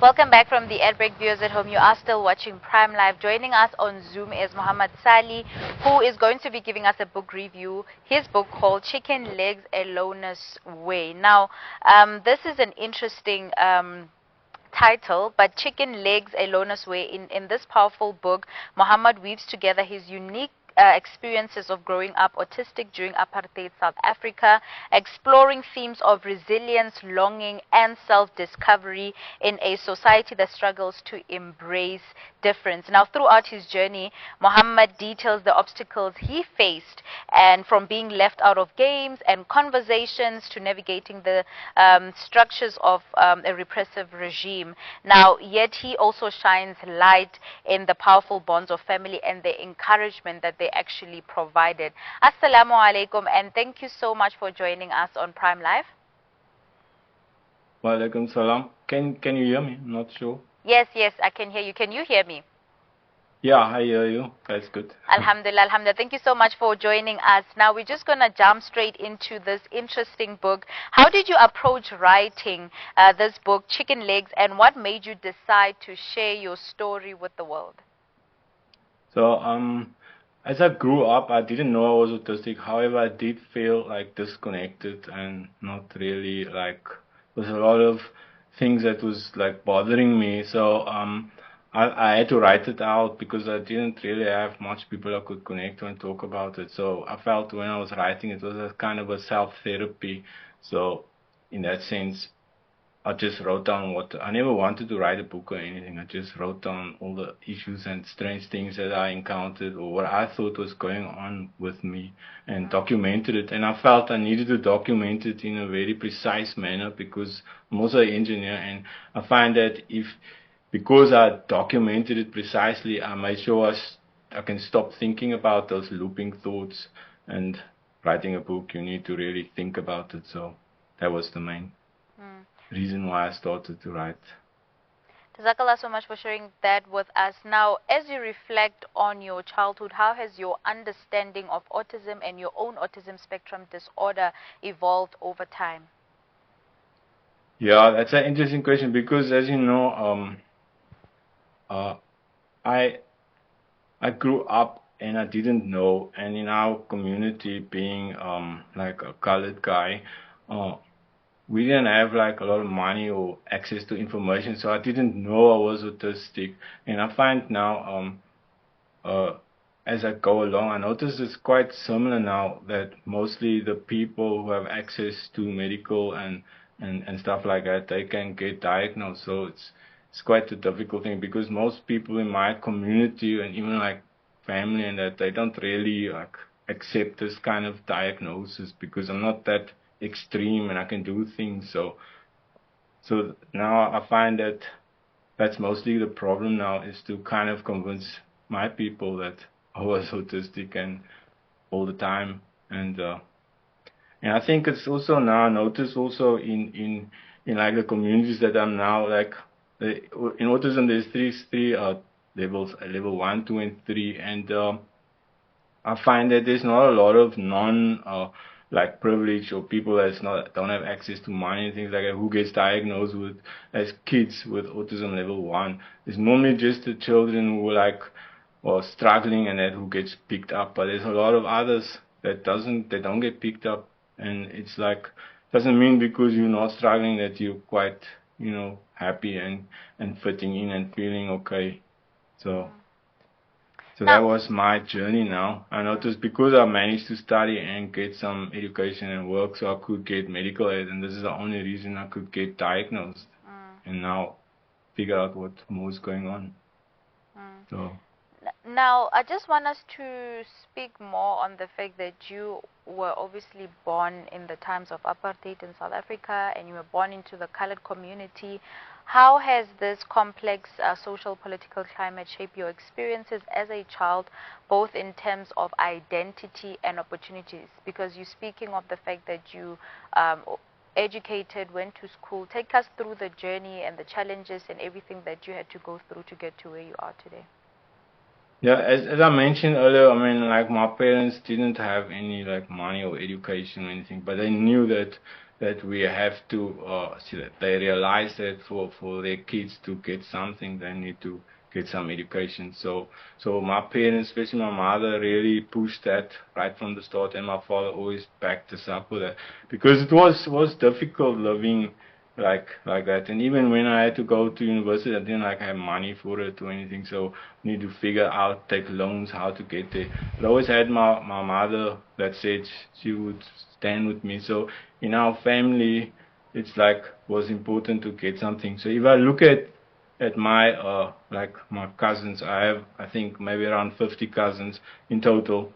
Welcome back from the ad break. Viewers at home, you are still watching Prime Live. Joining us on Zoom is Mogamad Salie, who is going to be giving us a book review. His book called Chicken Legs, A Loner's Way. Now, this is an interesting title, but Chicken Legs, A Loner's Way. In this powerful book, Mogamad weaves together his unique experiences of growing up autistic during apartheid South Africa, exploring themes of resilience, longing, and self-discovery in a society that struggles to embrace difference. Now, throughout his journey, Mogamad details the obstacles he faced, and from being left out of games and conversations to navigating the structures of a repressive regime. Now, yet he also shines light in the powerful bonds of family and the encouragement that they actually provided. Assalamu alaikum, and thank you so much for joining us on Prime Live. Wa alaikum salam. Can you hear me? I'm not sure. Yes, I can hear you. Can you hear me? Yeah, I hear you. That's good. Alhamdulillah, alhamdulillah. Thank you so much for joining us. Now we're just going to jump straight into this interesting book. How did you approach writing this book, Chicken Legs, and what made you decide to share your story with the world? So, as I grew up, I didn't know I was autistic. However, I did feel like disconnected and not really like, there's a lot of things that was like bothering me. So, I had to write it out because I didn't really have much people I could connect to and talk about it. So I felt when I was writing it was a kind of a self-therapy. So in that sense, I just wrote down I never wanted to write a book or anything. I just wrote down all the issues and strange things that I encountered or what I thought was going on with me and documented it. And I felt I needed to document it in a very precise manner because I'm also an engineer, and I find that because I documented it precisely, I made sure I can stop thinking about those looping thoughts. And writing a book, you need to really think about it. So that was the main reason why I started to write. Jazakallah so much for sharing that with us. Now, as you reflect on your childhood, how has your understanding of autism and your own autism spectrum disorder evolved over time? Yeah, that's an interesting question because, as you know, I grew up and I didn't know, and in our community, being like a colored guy, we didn't have like a lot of money or access to information, so I didn't know I was autistic. And I find now, as I go along, I notice it's quite similar now that mostly the people who have access to medical and stuff like that, they can get diagnosed. So it's quite a difficult thing because most people in my community and even like family and that, they don't really like accept this kind of diagnosis because I'm not that extreme and I can do things. So now I find that that's mostly the problem now, is to kind of convince my people that I was autistic and all the time. And I think it's also now I notice also in like the communities that I'm now like in autism there's three levels, level 1, 2, and 3, and I find that there's not a lot of like privilege or people don't have access to money and things like that who gets diagnosed with as kids with autism level 1. It's normally just the children who are struggling and that who gets picked up, but there's a lot of others that don't get picked up, and it's like doesn't mean because you're not struggling that you're quite happy and fitting in and feeling okay. So that was my journey now. I noticed because I managed to study and get some education and work, so I could get medical aid, and this is the only reason I could get diagnosed and now figure out what more is going on. So now, I just want us to speak more on the fact that you were obviously born in the times of apartheid in South Africa, and you were born into the colored community. How has this complex social political climate shaped your experiences as a child, both in terms of identity and opportunities? Because you're speaking of the fact that you educated, went to school. Take us through the journey and the challenges and everything that you had to go through to get to where you are today. Yeah, as I mentioned earlier, I mean, like my parents didn't have any like money or education or anything, but they knew that we have to see that they realized that for their kids to get something, they need to get some education. So my parents, especially my mother, really pushed that right from the start, and my father always backed us up with that because it was difficult living like that. And even when I had to go to university, I didn't like have money for it or anything, so need to figure out, take loans, how to get there. But I always had my mother that said she would stand with me. So in our family, it's like was important to get something. So if I look at my like my cousins, I have I think maybe around 50 cousins in total,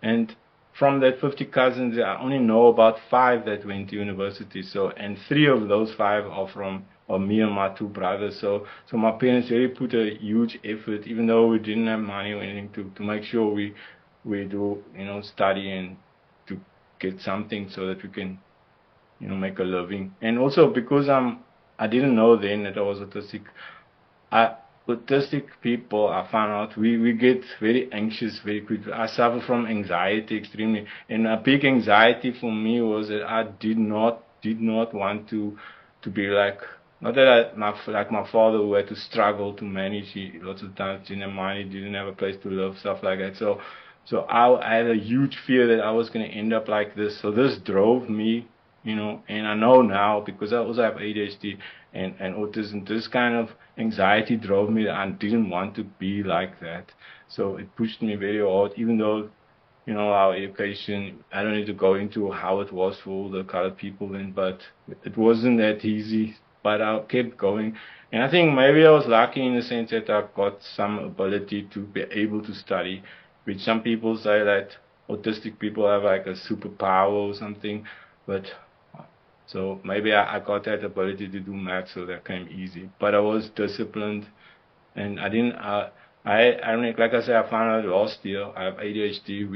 and from that 50 cousins, I only know about five that went to university. So, and three of those five are from me and my two brothers. So my parents really put a huge effort, even though we didn't have money or anything, to make sure we do, study and to get something so that we can, make a living. And also because I didn't know then that I was autistic. I, autistic people, I found out we get very anxious very quickly. I suffer from anxiety extremely, and a big anxiety for me was that I did not want to be like, not that like my father who had to struggle to manage. He lots of times didn't have money, didn't have a place to live, stuff like that. So I had a huge fear that I was going to end up like this. So this drove me, and I know now because I also have ADHD and autism. This kind of anxiety drove me that I didn't want to be like that. So it pushed me very hard, even though, our education, I don't need to go into how it was for all the colored people then, but it wasn't that easy. But I kept going. And I think maybe I was lucky in the sense that I got some ability to be able to study, which some people say that autistic people have like a superpower or something. But so maybe I got that ability to do math, so that came easy. But I was disciplined, and I didn't. I mean, like I said, I found out last year I have ADHD,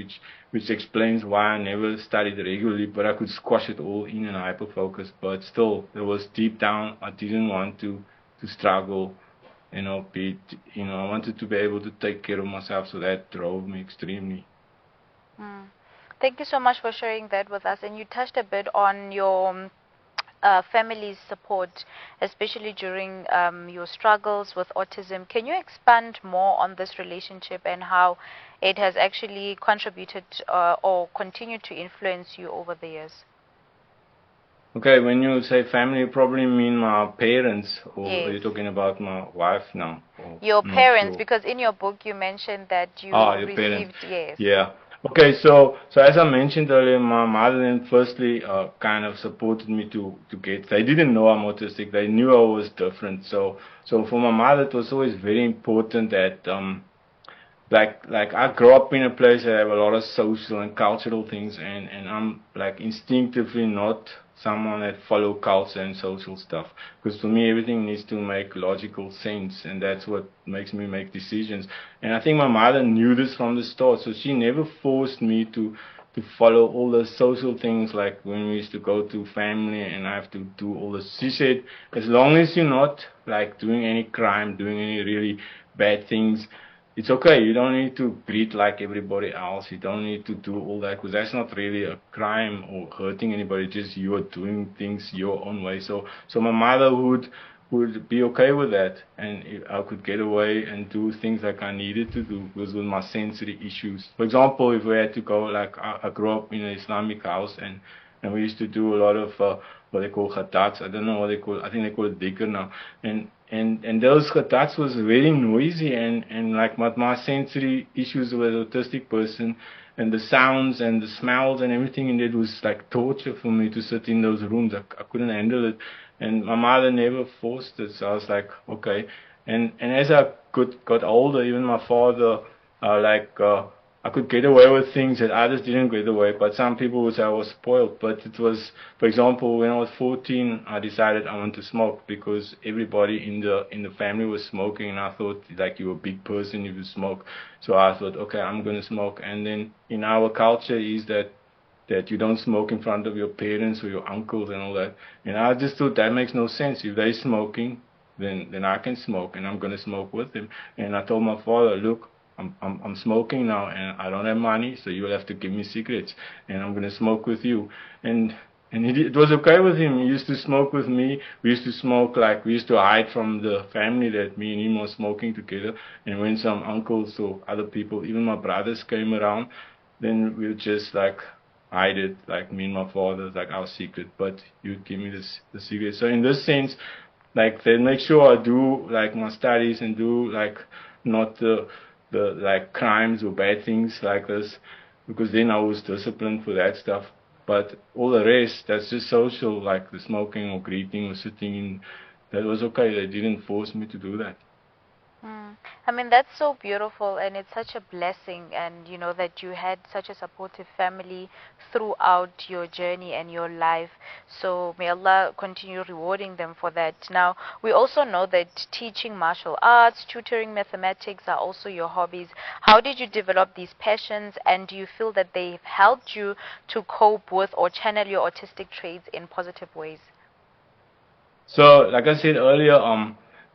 which explains why I never studied regularly, but I could squash it all in and hyperfocus. But still, it was deep down. I didn't want to struggle. I wanted to be able to take care of myself, so that drove me extremely. Mm. Thank you so much for sharing that with us. And you touched a bit on your family's support, especially during your struggles with autism. Can you expand more on this relationship and how it has actually contributed or continued to influence you over the years? Okay, when you say family, you probably mean my parents, or are Yes. you talking about my wife now? Or Your I'm not parents, sure. because in your book you mentioned that Ah, you your parents. received, yes. Yeah. Okay, so as I mentioned earlier, my mother then firstly kind of supported me to get. They didn't know I'm autistic. They knew I was different. So for my mother, it was always very important that like I grew up in a place that have a lot of social and cultural things, and I'm like instinctively not someone that follow culture and social stuff, because for me everything needs to make logical sense, and that's what makes me make decisions. And I think my mother knew this from the start, so she never forced me to follow all the social things, like when we used to go to family and I have to do all this. She said, as long as you're not like doing any crime, doing any really bad things, it's okay. You don't need to breed like everybody else. You don't need to do all that, because that's not really a crime or hurting anybody. Just you are doing things your own way. So my mother would be okay with that, and if I could get away and do things like I needed to do, because with my sensory issues. For example, if we had to go, like I grew up in an Islamic house, and we used to do a lot of what they call khatats. I don't know what they call. I think they call it dhikr now. And those khatats was very noisy, and like my sensory issues with autistic person, and the sounds and the smells and everything, and it was like torture for me to sit in those rooms. I couldn't handle it, and my mother never forced it. So I was like, okay. And as I got older, even my father, like I could get away with things that others didn't get away. But some people would say I was spoiled. But it was, for example, when I was 14, I decided I want to smoke because everybody in the family was smoking, and I thought like you're a big person if you smoke. So I thought, okay, I'm gonna smoke. And then in our culture is that you don't smoke in front of your parents or your uncles and all that. And I just thought that makes no sense. If they're smoking, then I can smoke, and I'm gonna smoke with them. And I told my father, look, I'm smoking now and I don't have money, so you'll have to give me cigarettes and I'm gonna smoke with you. And it was okay with him. He used to smoke with me. We used to smoke, like, we used to hide from the family that me and him were smoking together. And when some uncles or other people, even my brothers, came around, then we would just like hide it, like me and my father, like our secret. But you'd give me the secret. So in this sense, like, they make sure I do like my studies and do like not the like crimes or bad things like this, because then I was disciplined for that stuff. But all the rest, that's just social, like the smoking or greeting or sitting in, that was okay. They didn't force me to do that. Mm. I mean, that's so beautiful, and it's such a blessing, and you know that you had such a supportive family throughout your journey and your life. So may Allah continue rewarding them for that. Now, we also know that teaching martial arts, tutoring mathematics are also your hobbies. How did you develop these passions, and do you feel that they've helped you to cope with or channel your autistic traits in positive ways? So, like I said earlier,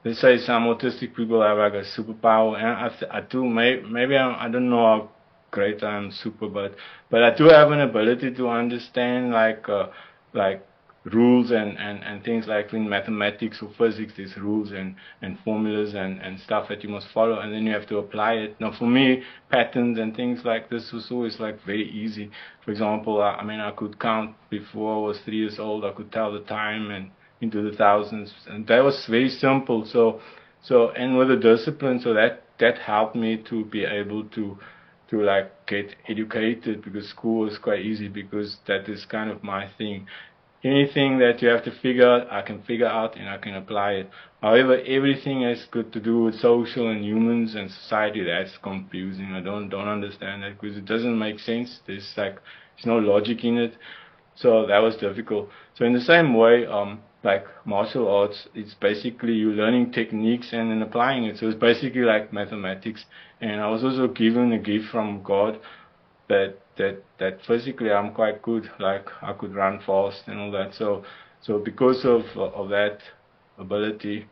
they say some autistic people have like a superpower, and I do. Maybe I don't know how great I am super, but I do have an ability to understand like rules and things, like in mathematics or physics. There's rules and formulas and stuff that you must follow, and then you have to apply it. Now, for me, patterns and things like this was always like very easy. For example, I mean, I could count before I was 3 years old. I could tell the time and into the thousands, and that was very simple. So and with the discipline, so that helped me to be able to like get educated, because school was quite easy, because that is kind of my thing. Anything that you have to figure out, I can figure out and I can apply it. However, everything has got to do with social and humans and society, that's confusing. I don't understand that, because it doesn't make sense. There's no logic in it. So that was difficult. So in the same way, like martial arts, it's basically you learning techniques and then applying it. So it's basically like mathematics. And I was also given a gift from God that physically I'm quite good. Like I could run fast and all that. So because of that ability,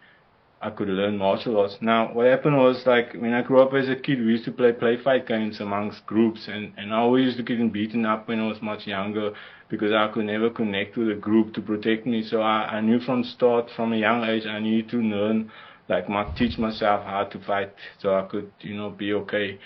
I could learn martial arts. Now, what happened was, like, when I grew up as a kid, we used to play fight games amongst groups, and I always used to get beaten up when I was much younger, because I could never connect with a group to protect me. So I knew from start, from a young age, I needed to learn, like, teach myself how to fight, so I could, be okay.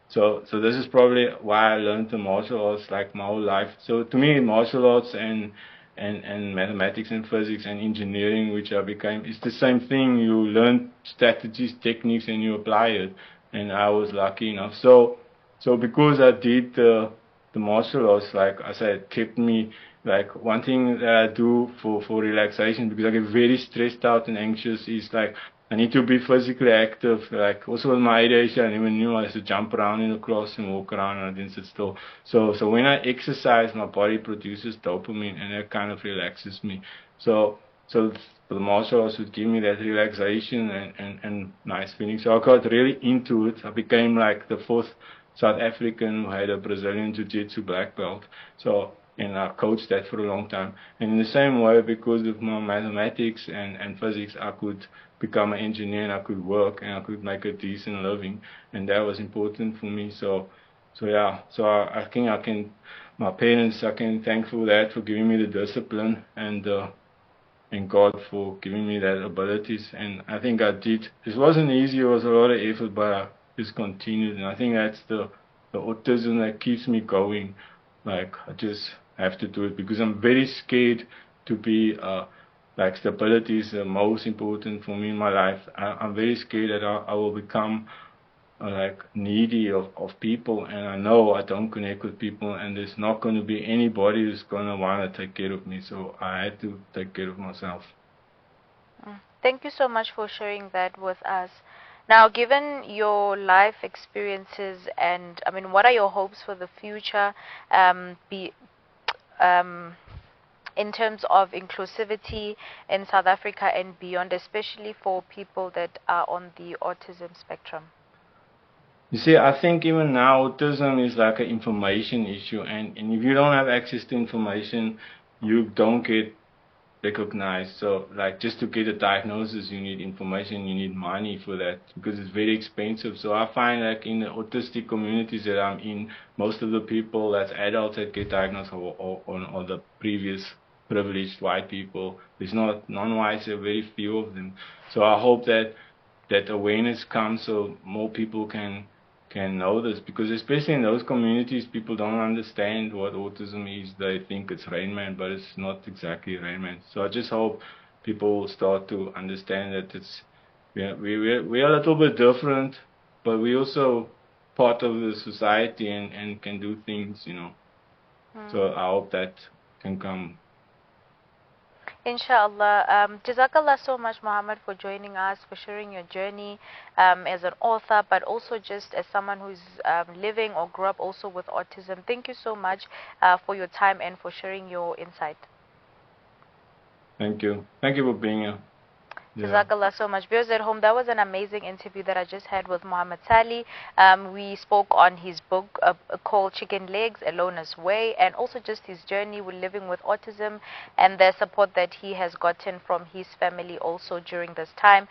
So this is probably why I learned the martial arts like my whole life. So to me, martial arts and mathematics and physics and engineering, which I became, it's the same thing. You learn strategies, techniques, and you apply it. And I was lucky enough. So because I did the martial arts, like I said, it kept me, like, one thing that I do for relaxation, because I get very stressed out and anxious, is like I need to be physically active. Like, also with my ADHD, I never knew I used to jump around in the class and walk around, and I didn't sit still. So when I exercise, my body produces dopamine, and that kind of relaxes me. So the martial arts would give me that relaxation and nice feeling. So I got really into it. I became like the fourth South African who had a Brazilian Jiu-Jitsu black belt. And I coached that for a long time. And in the same way, because of my mathematics and physics, I could become an engineer, and I could work, and I could make a decent living. And that was important for me. So yeah, so I think my parents, I can thank for that, for giving me the discipline, and God for giving me that abilities. And I think I did. It wasn't easy. It was a lot of effort, but I just continued. And I think that's the autism that keeps me going. Like, I just have to do it, because I'm very scared to be, like, stability is the most important for me in my life. I'm very scared that I will become, like, needy of people, and I know I don't connect with people, and there's not going to be anybody who's going to want to take care of me. So I had to take care of myself. Thank you so much for sharing that with us. Now, given your life experiences, and I mean, what are your hopes for the future, be um, in terms of inclusivity in South Africa and beyond, especially for people that are on the autism spectrum? You see, I think even now autism is like an information issue, and if you don't have access to information, you don't get recognized. So like just to get a diagnosis, you need information, you need money for that because it's very expensive. So I find like in the autistic communities that I'm in, most of the people that's adults that get diagnosed are the previous privileged white people. There's not non-whites, there are very few of them. So I hope that awareness comes so more people can know this, because especially in those communities people don't understand what autism is. They think it's Rain Man, but it's not exactly Rain Man. So I just hope people will start to understand that it's we are a little bit different, but we also part of the society and can do things, you know. So I hope that can come. Inshallah. Jazakallah so much, Muhammad, for joining us, for sharing your journey as an author, but also just as someone who's living or grew up also with autism. Thank you so much for your time and for sharing your insight. Thank you. Thank you for being here. Yeah. Jazakallah so much. Viewers at home, that was an amazing interview that I just had with Mogamad Salie. We spoke on his book called Chicken Legs, A Loner's Way, and also just his journey with living with autism and the support that he has gotten from his family also during this time.